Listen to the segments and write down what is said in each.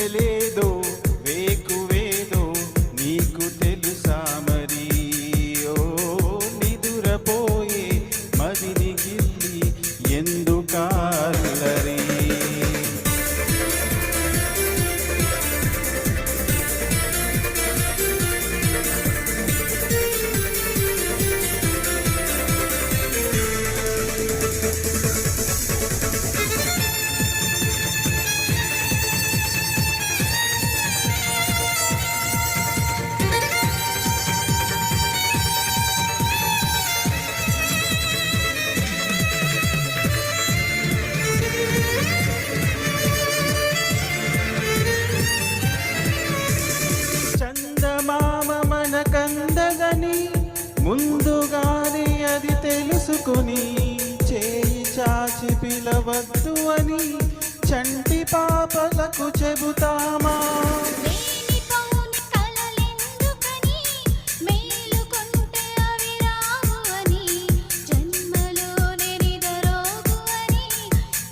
వెన్నెలేదో వేకువేదో నీకు తెలుసా మరి? ఓ నిదురపోయే మదిని గిల్లి ఎందుకాల్లరి? చందమామ మనకందగని ముందుగానే అది తెలుసుకుని చేయి చాచి పిలవద్దు అని చంటి పాపలకు చెబుతామా? లేనిపోని కలలెందుకని మేలుకొంటే అవి రావు అని జన్మలోనే నిదరోగు అని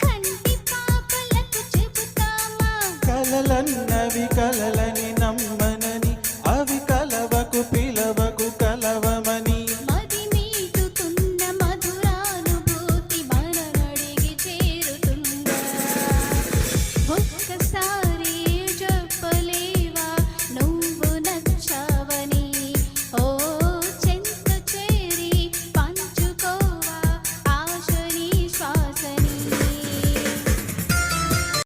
కంటి పాపలకు చెబుతామా? కలలన్నవి కలలని నమ్మి